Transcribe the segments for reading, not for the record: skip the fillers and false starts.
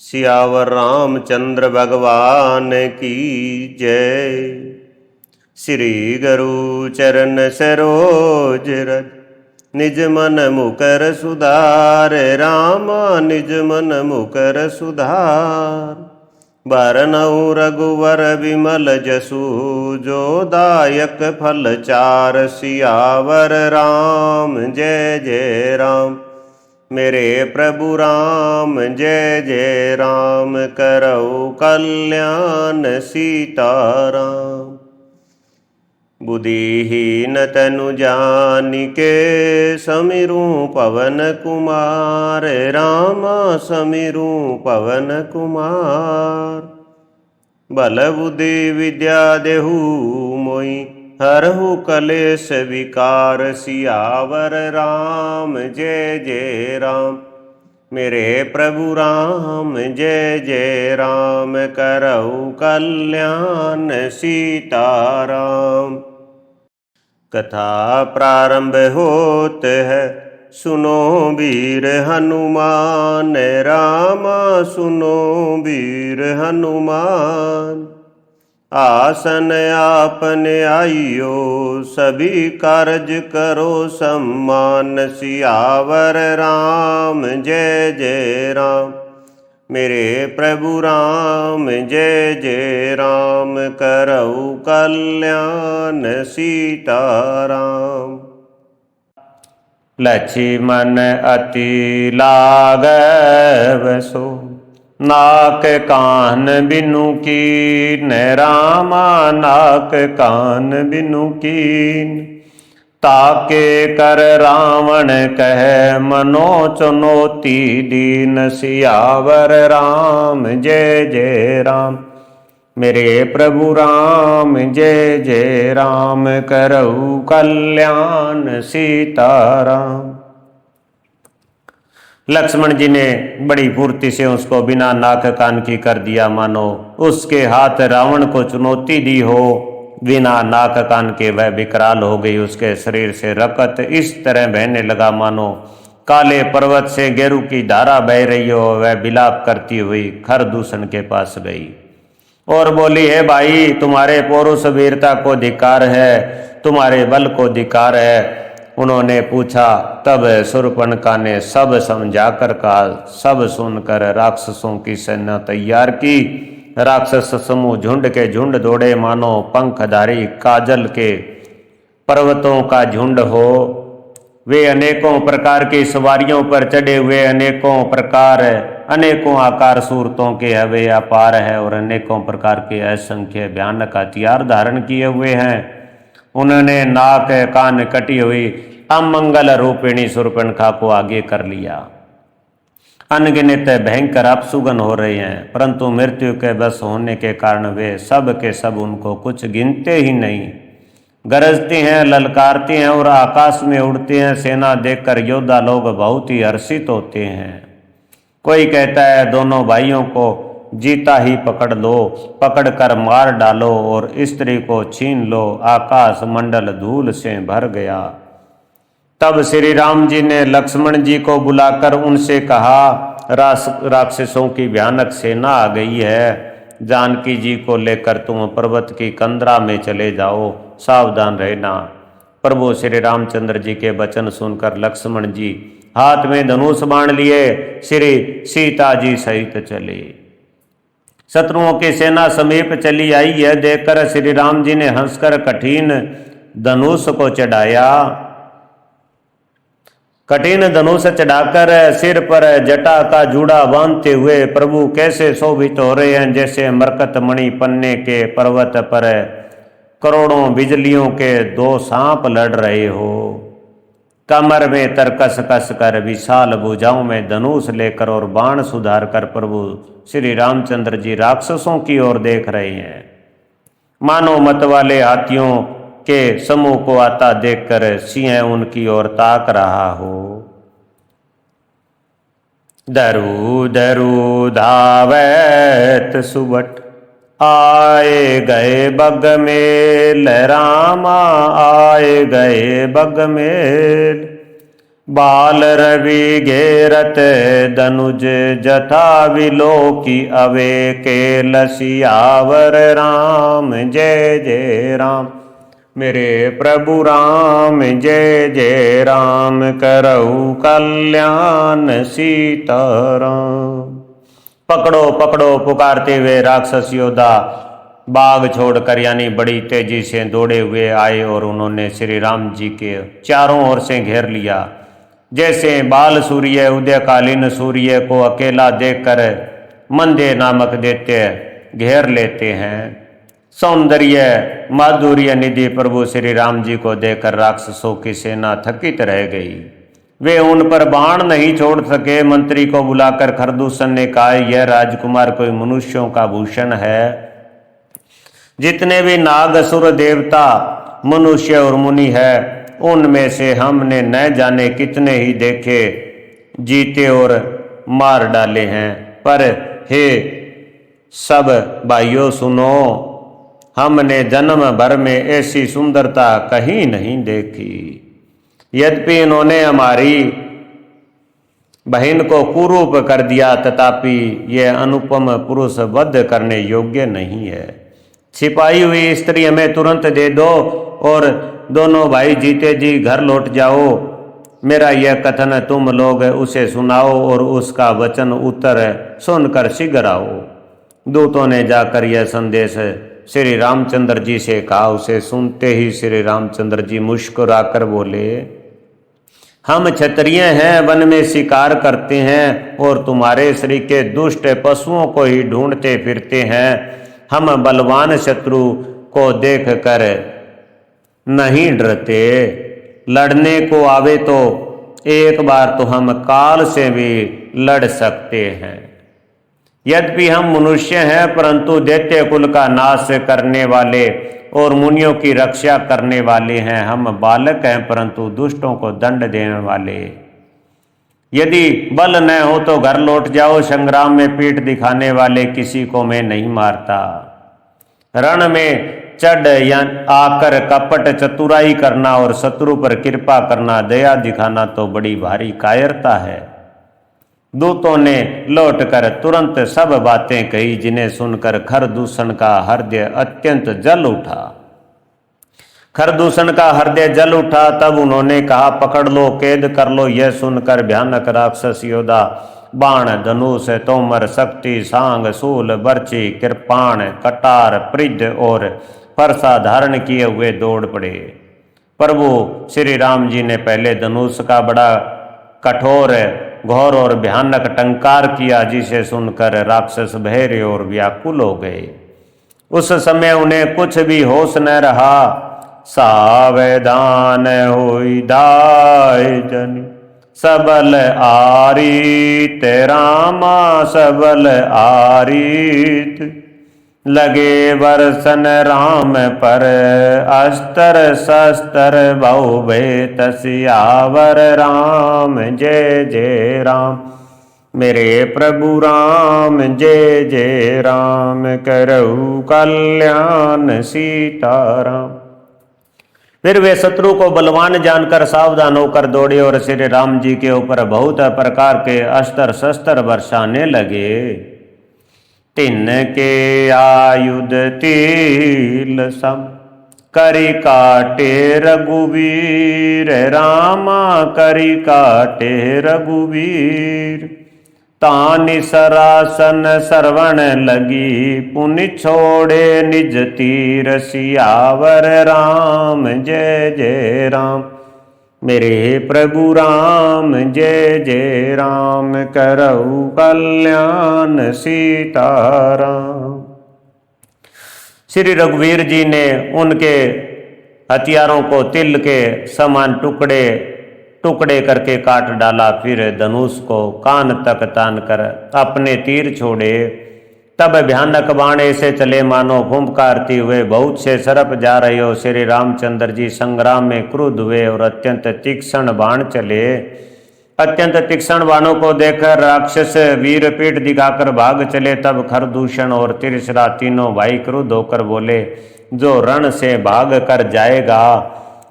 सियावर रामचंद्र भगवान की जय। श्री गुरु चरण सरोज रज निज मन मुकर सुधार। रामा निज मन मुकर सुधार। बरनउँ रघुवर विमल जसु जो दायक फल चार। सियावर राम जय जय राम मेरे प्रभु राम जय जय राम। करऊ कल्याण सीताराम। बुद्धिहीन तनु जानिके समीरूं पवन कुमार। रामा समीरूं पवन कुमार। बल बुद्धि विद्या देहु मोहि हरहु कलेश विकार। सियावर राम जय जय राम मेरे प्रभु राम जय जय राम। करऊ कल्याण सीताराम। कथा प्रारंभ होत है सुनो वीर हनुमान। रामा सुनो वीर हनुमान। आसन आपन आइयो सभी कारज करो सम्मान। सियावर राम जय जय राम मेरे प्रभु राम जय जय राम। करऊ कल्याण सीताराम। लक्ष्मण अति लागै बसो नाक कान बिनु कीन। रामा नाक कान बिनु कीन। ताके कर रावण कह मनो चुनौती दीन। सियावर राम जय जय राम मेरे प्रभु राम जय जय राम। करऊ कल्याण सीताराम। लक्ष्मण जी ने बड़ी फुर्ती से उसको बिना नाक कान की कर दिया मानो उसके हाथ रावण को चुनौती दी हो। बिना नाक कान के वह विकराल हो गई। उसके शरीर से रकत इस तरह बहने लगा मानो काले पर्वत से गेरू की धारा बह रही हो। वह विलाप करती हुई खरदूषण के पास गई और बोली, है भाई, तुम्हारे पौरुष वीरता को धिक्कार है, तुम्हारे बल को धिक्कार है। उन्होंने पूछा। तब शूर्पणखा ने सब समझाकर कहा। सब सुनकर राक्षसों की सेना तैयार की। राक्षस समूह झुंड के झुंड दौड़े मानो पंखधारी काजल के पर्वतों का झुंड हो। वे अनेकों प्रकार की सवारियों पर चढ़े हुए अनेकों आकार सूरतों के हवे अपार है और अनेकों प्रकार के असंख्य भयानक हथियार धारण किए हुए हैं। उन्होंने नाक कान कटी हुई अमंगल रूपिणी शूर्पणखा को आगे कर लिया। अनगिनत भयंकर अपसुगन हो रहे हैं परंतु मृत्यु के बस होने के कारण वे सब के सब उनको कुछ गिनते ही नहीं। गरजती हैं, ललकारती हैं और आकाश में उड़ती हैं। सेना देखकर योद्धा लोग बहुत ही हर्षित होते हैं। कोई कहता है दोनों भाइयों को जीता ही पकड़ लो, पकड़कर मार डालो और स्त्री को छीन लो। आकाश मंडल धूल से भर गया। तब श्री राम जी ने लक्ष्मण जी को बुलाकर उनसे कहा, राक्षसों की भयानक सेना आ गई है। जानकी जी को लेकर तुम पर्वत की कंदरा में चले जाओ, सावधान रहना। प्रभु श्री रामचंद्र जी के वचन सुनकर लक्ष्मण जी हाथ में धनुष बाण लिए श्री सीता जी सहित चले। शत्रुओं की सेना समीप चली आई। यह देखकर श्री राम जी ने हंसकर कठिन धनुष को चढ़ाया। कठिन धनुष चढ़ाकर सिर पर जटा का जूड़ा बांधते हुए प्रभु कैसे शोभित हो रहे हैं, जैसे मरकत मणि पन्ने के पर्वत पर करोड़ों बिजलियों के दो सांप लड़ रहे हो। कमर में तरकस कस कर विशाल भुजाओं में धनुष लेकर और बाण सुधार कर प्रभु श्री रामचंद्र जी राक्षसों की ओर देख रहे हैं। मानो मत वाले हाथियों के समूह को आता देखकर सिंह उनकी ओर ताक रहा हो। दरु दरु धावैत सुबट आए गए बग मेल। रामा आए गए बग मेल। बाल रवि घेरत दनुज जथा विलोकी अवे केल सियावर राम जय जय राम। मेरे प्रभु राम जय जय राम करऊ कल्याण सीताराम। पकड़ो पकड़ो पुकारते हुए राक्षस योद्धा बाग छोड़कर यानी बड़ी तेजी से दौड़े हुए आए और उन्होंने श्री राम जी के चारों ओर से घेर लिया। जैसे बाल सूर्य उदयकालीन सूर्य को अकेला देखकर मंदे नामक दैत्य घेर लेते हैं, सौंदर्य माधुर्य निधि प्रभु श्री राम जी को देखकर राक्षसों की सेना थकित रह गई। वे उन पर बाण नहीं छोड़ सके। मंत्री को बुलाकर खरदूषण ने कहा, यह राजकुमार कोई मनुष्यों का भूषण है। जितने भी नाग असुर देवता मनुष्य और मुनि है उनमें से हमने न जाने कितने ही देखे जीते और मार डाले हैं, पर हे सब भाइयों सुनो, हमने जन्म भर में ऐसी सुंदरता कहीं नहीं देखी। यद्यपि इन्होंने हमारी बहन को कुरूप कर दिया, तथापि यह अनुपम पुरुष वध करने योग्य नहीं है। छिपाई हुई स्त्री हमें तुरंत दे दो और दोनों भाई जीते जी घर लौट जाओ। मेरा यह कथन तुम लोग उसे सुनाओ और उसका वचन उत्तर सुनकर शीघ्र आओ। दूतों ने जाकर यह संदेश श्री रामचंद्र जी से कहा। उसे सुनते ही श्री रामचंद्र जी मुस्कुराकर बोले, हम क्षत्रिय हैं, वन में शिकार करते हैं और तुम्हारे श्री के दुष्ट पशुओं को ही ढूंढते फिरते हैं। हम बलवान शत्रु को देखकर नहीं डरते, लड़ने को आवे तो एक बार तो हम काल से भी लड़ सकते हैं। यद्यपि हम मनुष्य हैं, परंतु दैत्य कुल का नाश करने वाले और मुनियों की रक्षा करने वाले हैं। हम बालक हैं, परंतु दुष्टों को दंड देने वाले। यदि बल न हो तो घर लौट जाओ। संग्राम में पीठ दिखाने वाले किसी को मैं नहीं मारता। रण में चढ़ या आकर कपट चतुराई करना और शत्रु पर कृपा करना, दया दिखाना तो बड़ी भारी कायरता है। दूतों ने लौटकर तुरंत सब बातें कही, जिन्हें सुनकर खरदूषण का हृदय अत्यंत जल उठा। खरदूषण का हृदय जल उठा। तब उन्होंने कहा, पकड़ लो, कैद कर लो। यह सुनकर भयानक राक्षस योद्धा बाण धनुष तोमर शक्ति सांग शूल बर्ची कृपाण कटार पृथ और फरसा धारण किए हुए दौड़ पड़े। प्रभु श्री राम जी ने पहले धनुष का बड़ा कठोर घोर और भयानक टंकार किया, जिसे सुनकर राक्षस बहरे और व्याकुल हो गए। उस समय उन्हें कुछ भी होश न रहा। सावधान होई दाय जन सबल आरीत रामा सबल आरीत, लगे वर्षन राम पर अस्तर शस्त्र बहु भेत सियावर राम जय जय राम। मेरे प्रभु राम जय जय राम करऊ कल्याण सीताराम। फिर वे शत्रु को बलवान जानकर सावधान होकर दौड़े और श्री राम जी के ऊपर बहुत प्रकार के अस्त्र शस्त्र बरसाने लगे। तिनके आयुध तिल सम करी काटे रघुवीर रामा करी काटे रघुवीर, तानि सरासन सरवण लगी पुनि छोड़े निज तीर सियावर राम जय जय राम। मेरे प्रभु राम जय जय राम करऊ कल्याण सीताराम। श्री रघुवीर जी ने उनके हथियारों को तिल के समान टुकड़े टुकड़े करके काट डाला। फिर धनुष को कान तक तान कर अपने तीर छोड़े। तब भयानक बाण ऐसे चले मानो फुंकारती हुए बहुत से सरप जा रहे हो। श्री रामचंद्र जी संग्राम में क्रुद्ध हुए और अत्यंत तीक्ष्ण बाण चले। अत्यंत तीक्ष्ण बाणों को देखकर राक्षस वीर पीठ दिखाकर भाग चले। तब खरदूषण और तिरछरा तीनों भाई क्रुद्ध होकर बोले, जो रण से भाग कर जाएगा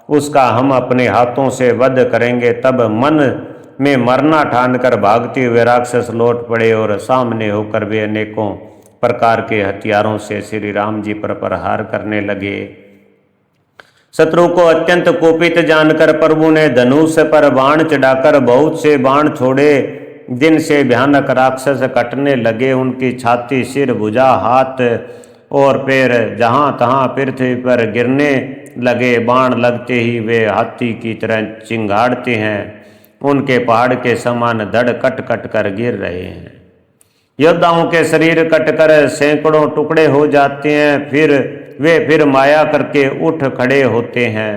उसका हम अपने हाथों से वध करेंगे। तब मन में मरना ठानकर भागते हुए राक्षस लौट पड़े और सामने होकर वे अनेकों प्रकार के हथियारों से श्री राम जी पर प्रहार करने लगे। शत्रु को अत्यंत कोपित जानकर प्रभु ने धनुष पर बाण चढ़ाकर बहुत से बाण छोड़े, जिनसे भयानक राक्षस कटने लगे। उनकी छाती, सिर, भुजा, हाथ और पैर जहां तहां पृथ्वी पर गिरने लगे। बाण लगते ही वे हाथी की तरह चिंगाड़ते हैं, उनके पहाड़ के समान धड़ कट कट कर गिर रहे हैं। योद्धाओं के शरीर कटकर सैकड़ों टुकड़े हो जाते हैं, फिर माया करके उठ खड़े होते हैं।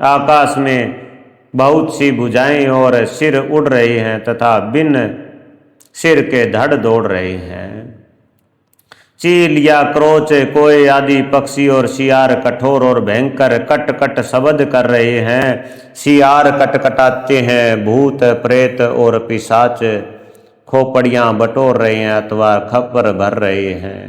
आकाश में बहुत सी भुजाएं और सिर उड़ रहे हैं तथा बिन सिर के धड़ दौड़ रहे हैं। चील या क्रोच, कोय आदि पक्षी और सियार कठोर और भयंकर कट कट शब्द कर रहे हैं। सियार कटकटाते हैं, भूत प्रेत और पिशाच खोपड़ियां बटोर रहे हैं अथवा खप्पर भर रहे हैं।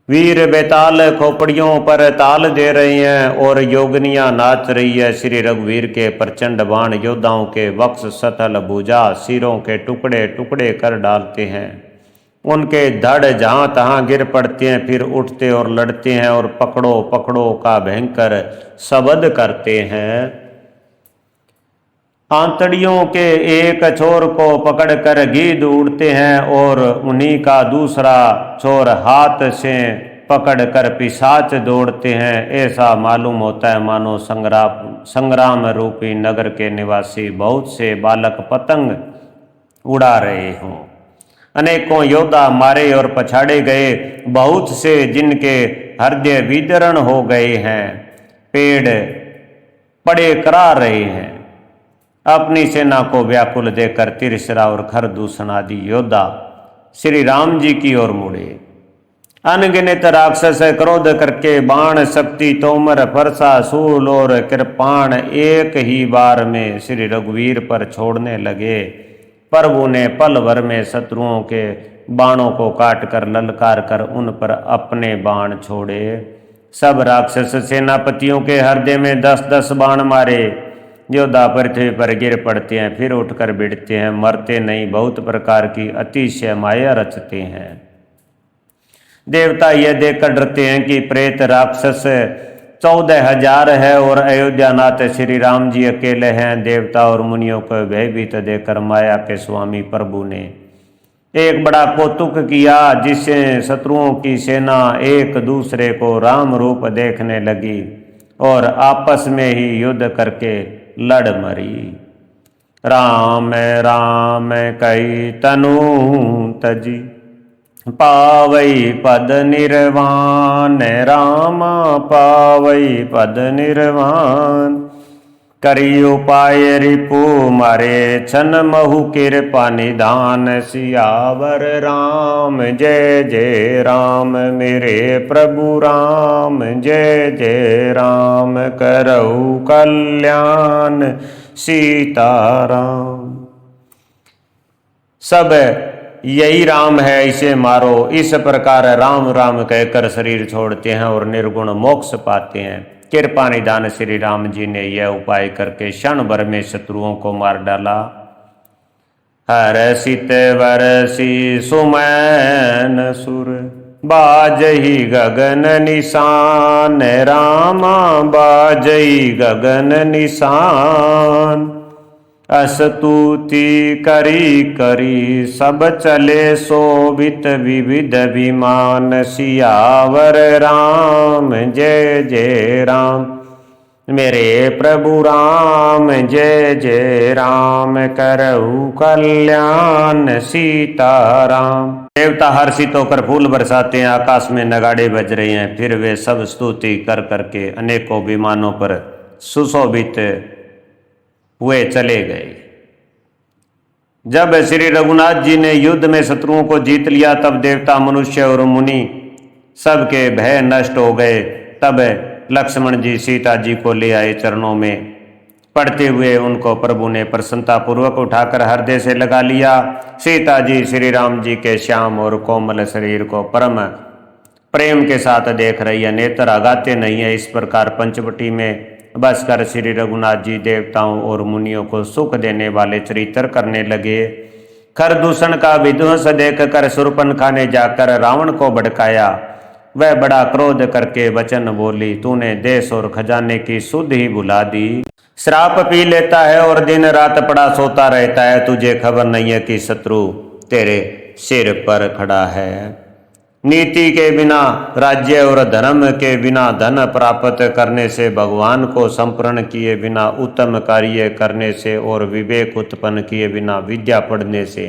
वीर बेताल खोपड़ियों पर ताल दे रहे हैं और योगनियां नाच रही है। श्री रघुवीर के प्रचंड बाण योद्धाओं के वक्ष, सतल, भुजा, सिरों के टुकड़े टुकड़े कर डालते हैं। उनके धड़ जहां तहां गिर पड़ते हैं, फिर उठते और लड़ते हैं और पकड़ो पकड़ो का भयंकर शब्द करते हैं। आंतड़ियों के एक छोर को पकड़कर गीद उड़ते हैं और उन्हीं का दूसरा छोर हाथ से पकड़कर पिशाच दौड़ते हैं। ऐसा मालूम होता है मानो संग्राम रूपी नगर के निवासी बहुत से बालक पतंग उड़ा रहे हों। अनेकों योद्धा मारे और पछाड़े गए, बहुत से जिनके हृदय विदीर्ण हो गए हैं, पेड़ पड़े करा रहे हैं। अपनी सेना को व्याकुल देखकर तिरछरा और खरदूषण आदि योद्धा श्री राम जी की ओर मुड़े। अनगिनत राक्षस क्रोध करके बाण, शक्ति, तोमर, फरसा, शूल और कृपाण एक ही बार में श्री रघुवीर पर छोड़ने लगे। प्रभु ने पल भर में शत्रुओं के बाणों को काट कर ललकार कर उन पर अपने बाण छोड़े। सब राक्षस सेनापतियों के हृदय में 10-10 बाण मारे। योद्धा पृथ्वी पर गिर पड़ते हैं, फिर उठकर भिड़ते हैं, मरते नहीं, बहुत प्रकार की अतिशय माया रचते हैं। देवता यह देखकर डरते हैं कि प्रेत राक्षस 14,000 है और अयोध्यानाथ श्री राम जी अकेले हैं। देवता और मुनियों को भयभीत देकर माया के स्वामी प्रभु ने एक बड़ा कौतुक किया, जिससे शत्रुओं की सेना एक दूसरे को राम रूप देखने लगी और आपस में ही युद्ध करके लड़ मरी। राम राम कई तनु तजी, पावई पद निर्वाण। राम पावई पद निर्वाण, करी उपाय रिपु मारे। छन महु कृपा निधान, सियावर राम जय जय राम। मेरे प्रभु राम जय जय राम, करऊ कल्याण सीताराम। सब यही राम है, इसे मारो। इस प्रकार राम राम कहकर शरीर छोड़ते हैं और निर्गुण मोक्ष पाते हैं। कृपा निधान श्री राम जी ने यह उपाय करके क्षण भर में शत्रुओं को मार डाला। हर्षित वरसी सुमैन सुर, बाजही गगन निशान। रामा बाजही गगन निशान, अस्तुति करी करी सब चले शोभित विविध विमान। सियावर राम जय जय राम, मेरे प्रभु राम जय जय राम। करऊ कल्याण सीताराम। देवता हर्षित होकर फूल बरसाते हैं, आकाश में नगाड़े बज रहे हैं। फिर वे सब स्तुति कर करके अनेकों विमानों पर सुशोभित हुए चले गए। जब श्री रघुनाथ जी ने युद्ध में शत्रुओं को जीत लिया, तब देवता, मनुष्य और मुनि सबके भय नष्ट हो गए। तब लक्ष्मण जी सीता जी को ले आए, चरणों में पड़ते हुए उनको प्रभु ने प्रसन्नता पूर्वक उठाकर हृदय से लगा लिया। सीता जी श्री राम जी के श्याम और कोमल शरीर को परम प्रेम के साथ देख रही है, नेत्र आगाते नहीं है। इस प्रकार पंचवटी में बस कर श्री रघुनाथ जी देवताओं और मुनियों को सुख देने वाले चरित्र करने लगे। खरदूषण का विध्वंस देख कर शूर्पणखा ने जाकर रावण को भड़काया। वह बड़ा क्रोध करके वचन बोली, तूने देश और खजाने की सुध ही भुला दी। शराब पी लेता है और दिन रात पड़ा सोता रहता है। तुझे खबर नहीं है कि शत्रु तेरे सिर पर खड़ा है। नीति के बिना राज्य और धर्म के बिना धन प्राप्त करने से, भगवान को संप्रण किए बिना उत्तम कार्य करने से और विवेक उत्पन्न किए बिना विद्या पढ़ने से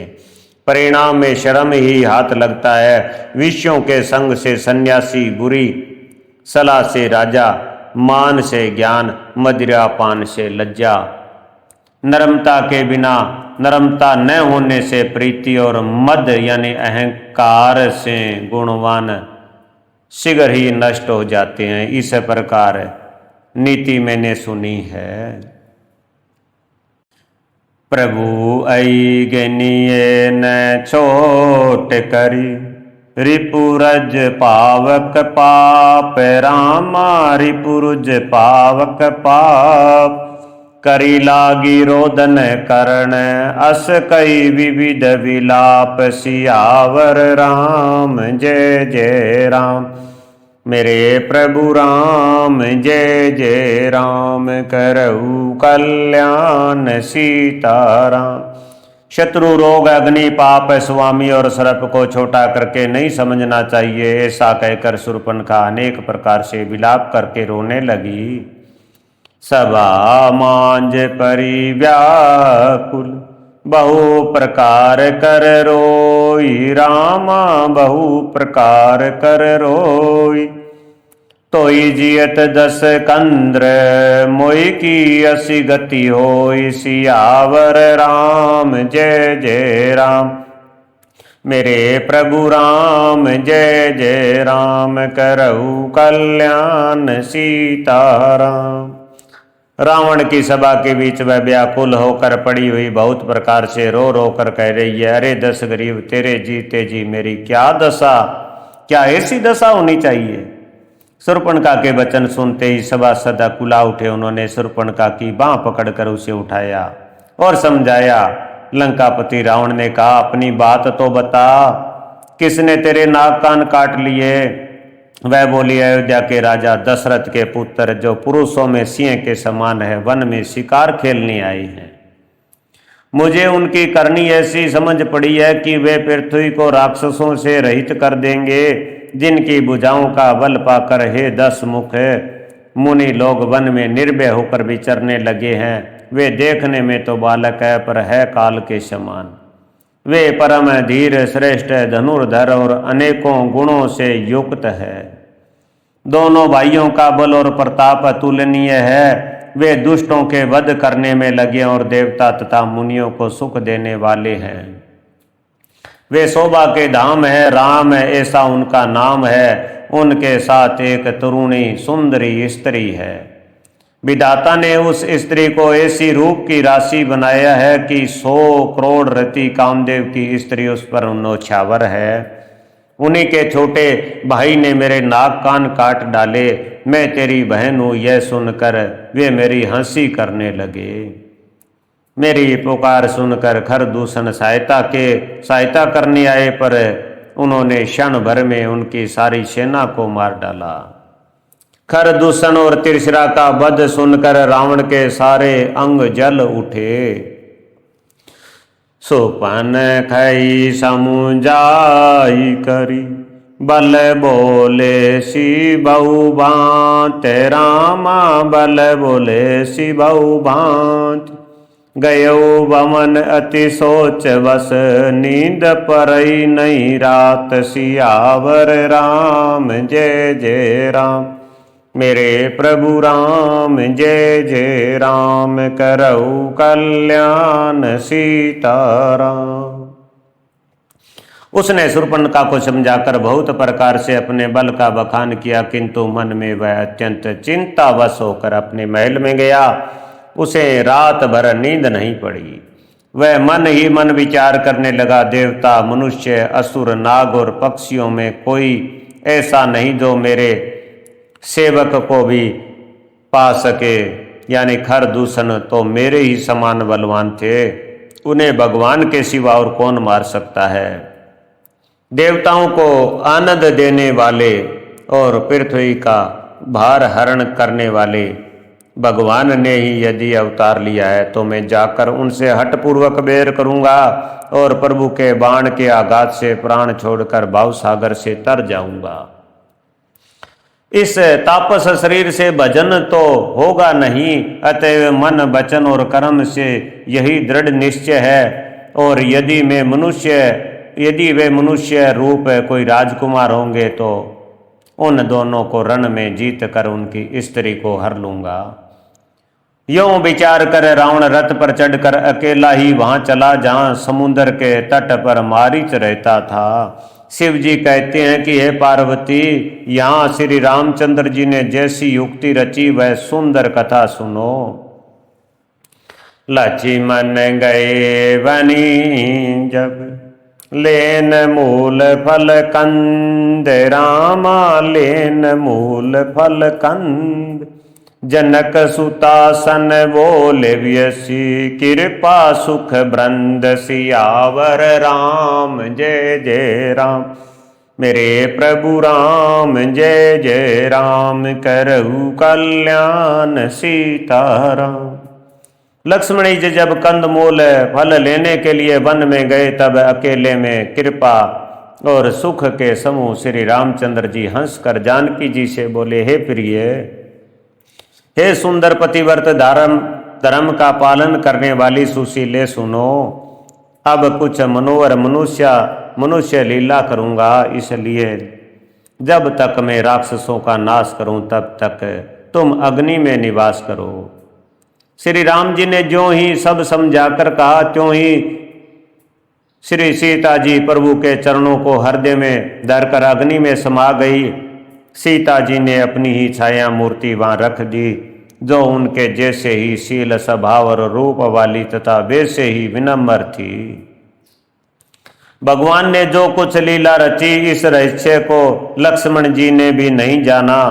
परिणाम में शर्म ही हाथ लगता है। विषयों के संग से सन्यासी, बुरी सलाह से राजा, मान से ज्ञान, मदिरा पान से लज्जा, नरमता के बिना, नरमता न होने से प्रीति और मद यानी अहंकार से गुणवान शीघ्र ही नष्ट हो जाते हैं। इस प्रकार नीति मैंने सुनी है। प्रभु आई गनिये न छोट करी, रिपुरज पावक पाप, रामा रिपुरज पावक पाप, करी लागी रोदन करण, अस कई विविध विलाप, सियावर राम जय जय राम। मेरे प्रभु राम जय जय राम, करऊ कल्याण सीताराम। शत्रु, रोग, अग्नि, पाप, स्वामी और सर्प को छोटा करके नहीं समझना चाहिए। ऐसा कहकर शूर्पणखा अनेक प्रकार से विलाप करके रोने लगी। सभा मांझ परि व्याकुल, बहु प्रकार कर रोई, रामा बहु प्रकार कर रोई। तोई जियत दस कंद्र, मोई की असी गति होई, सियावर राम जय जय राम। मेरे प्रभु राम जय जय राम, करऊ कल्याण सीताराम। रावण की सभा के बीच वह व्याकुल होकर पड़ी हुई बहुत प्रकार से रो रो कर कह रही है, अरे दस गरीब, तेरे जीते जी मेरी क्या दशा, क्या ऐसी दशा होनी चाहिए। शूर्पणखा के वचन सुनते ही सभासद कुला उठे। उन्होंने शूर्पणखा की बांह पकड़कर उसे उठाया और समझाया। लंकापति रावण ने कहा, अपनी बात तो बता, किसने तेरे नाक कान काट लिए। वह बोली, अयोध्या के राजा दशरथ के पुत्र, जो पुरुषों में सिंह के समान है, वन में शिकार खेलने आए हैं। मुझे उनकी करनी ऐसी समझ पड़ी है कि वे पृथ्वी को राक्षसों से रहित कर देंगे, जिनकी भुजाओं का बल पाकर हे 10 मुख मुनि लोग वन में निर्भय होकर विचरने लगे हैं। वे देखने में तो बालक है, पर है काल के समान। वे परम धीर, श्रेष्ठ धनुर्धर और अनेकों गुणों से युक्त है। दोनों भाइयों का बल और प्रताप अतुलनीय है। वे दुष्टों के वध करने में लगे और देवता तथा मुनियों को सुख देने वाले हैं। वे शोभा के धाम है, राम है ऐसा उनका नाम है। उनके साथ एक तरुणी सुंदरी स्त्री है। विधाता ने उस स्त्री को ऐसी रूप की राशि बनाया है कि 100 करोड़ रति कामदेव की स्त्री उस पर नौछावर है। उन्हीं के छोटे भाई ने मेरे नाक कान काट डाले। मैं तेरी बहन हूँ यह सुनकर वे मेरी हंसी करने लगे। मेरी पुकार सुनकर खरदूषण सहायता करने आए, पर उन्होंने क्षण भर में उनकी सारी सेना को मार डाला। खरदूषण और तिरछरा का वध सुनकर रावण के सारे अंग जल उठे। सुपन खई समुझाई करी, बल बोले सी बहु भांत, रामा बल बोले सी बहु भांत। गयो बमन अति सोच बस, नींद परई नहीं रात, सियावर राम जय जय राम। मेरे प्रभु राम जय जय राम, करऊ कल्याण सीताराम। उसने शूर्पणखा को समझाकर बहुत प्रकार से अपने बल का बखान किया, किंतु मन में वह अत्यंत चिंतावश होकर अपने महल में गया। उसे रात भर नींद नहीं पड़ी। वह मन ही मन विचार करने लगा, देवता, मनुष्य, असुर, नाग और पक्षियों में कोई ऐसा नहीं जो मेरे सेवक को भी पा सके, यानी खर दूषण तो मेरे ही समान बलवान थे, उन्हें भगवान के सिवा और कौन मार सकता है। देवताओं को आनंद देने वाले और पृथ्वी का भार हरण करने वाले भगवान ने ही यदि अवतार लिया है तो मैं जाकर उनसे हठपूर्वक बैर करूंगा और प्रभु के बाण के आघात से प्राण छोड़कर भाव सागर से तर जाऊंगा। इस तापस शरीर से भजन तो होगा नहीं, अतएव मन वचन और कर्म से यही दृढ़ निश्चय है। और यदि वे मनुष्य रूप कोई राजकुमार होंगे तो उन दोनों को रण में जीत कर उनकी स्त्री को हर लूंगा। यों विचार कर रावण रथ पर चढ़कर अकेला ही वहां चला जहां समुद्र के तट पर मारीच रहता था। शिव जी कहते हैं कि हे पार्वती, यहाँ श्री रामचंद्र जी ने जैसी युक्ति रची वह सुंदर कथा सुनो। लक्ष्मण गए बनी जब लेन मूल फल कंद, रामा लेन मूल फल कंद। जनक सुतासन बोले व्यसी, कृपा सुख ब्रंद सियावर राम जय जय राम। मेरे प्रभु राम जय जय राम, करहु कल्याण सीताराम। लक्ष्मण जी जब कंदमूल फल लेने के लिए वन में गए तब अकेले में कृपा और सुख के समूह श्री रामचंद्र जी हंसकर जानकी जी से बोले, हे प्रिय, हे सुंदर पतिव्रत धर्म का पालन करने वाली सुशीले सुनो। अब कुछ मनोहर मनुष्य लीला करूंगा, इसलिए जब तक मैं राक्षसों का नाश करूं तब तक तुम अग्नि में निवास करो। श्री राम जी ने ज्यों ही सब समझाकर कहा त्यों ही श्री सीता जी प्रभु के चरणों को हृदय में धरकर अग्नि में समा गई। सीता जी ने अपनी ही छाया मूर्ति वहां रख दी, जो उनके जैसे ही शील स्वभाव और रूप वाली तथा वैसे ही विनम्र थी। भगवान ने जो कुछ लीला रची, इस रहस्य को लक्ष्मण जी ने भी नहीं जाना।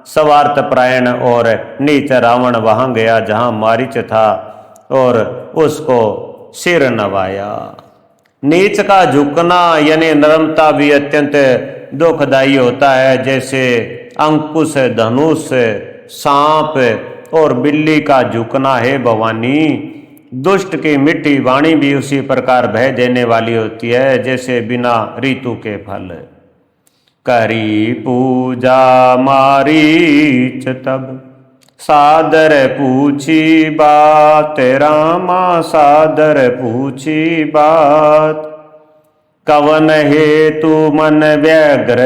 स्वार्थ परायण और नीच रावण वहां गया जहां मारीच था और उसको सिर नवाया। नीच का झुकना यानी नरमता भी अत्यंत दुखदायी होता है। जैसे अंकुश, धनुष, सांप और बिल्ली का झुकना है भवानी। दुष्ट की मीठी वाणी भी उसी प्रकार भय देने वाली होती है जैसे बिना ऋतु के फल। करी पूजा मारीच तब सादर पूछी बात, रामा सादर पूछी बात। कवन हेतु मन व्यग्र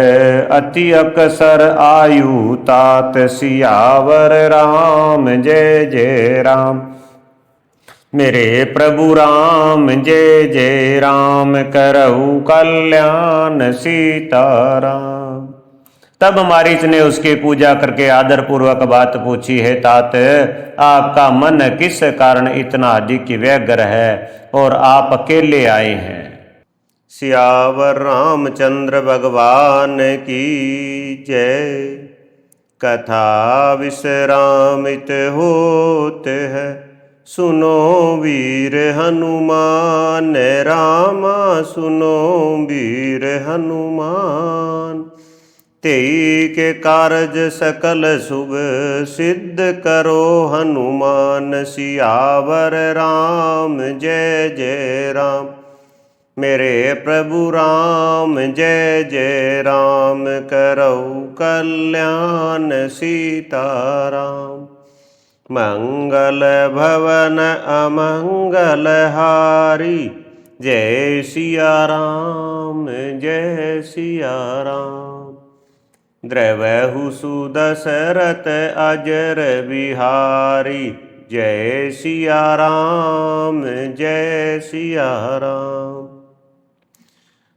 अति अकसर आयु तात, सियावर राम जय जय राम। मेरे प्रभु राम जय जय राम, करहु कल्याण सीताराम। तब मारीच ने उसकी पूजा करके आदर पूर्वक बात पूछी, है तात, आपका मन किस कारण इतना अधिक व्यग्र है और आप अकेले आए हैं। सियावर रामचंद्र भगवान की जय। कथा विश्रामित होत है, सुनो वीर हनुमान, रामा सुनो वीर हनुमान। तेई के कारज सकल शुभ सिद्ध करो हनुमान, सियावर राम जय जय राम। मेरे प्रभु राम जय जय राम, करहु कल्याण सीताराम। मंगल भवन अमंगल हारी, जय सिया राम जय सिया राम। द्रवहु सुदशरथ अजर बिहारी, जय सिया राम जय सिया राम।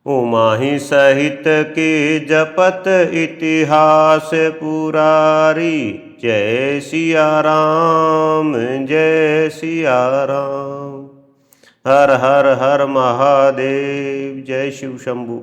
उमाहि सहित के जपत इतिहास पुरारी, जय सिया राम जय सिया राम। हर हर हर महादेव। जय शिव शंभु।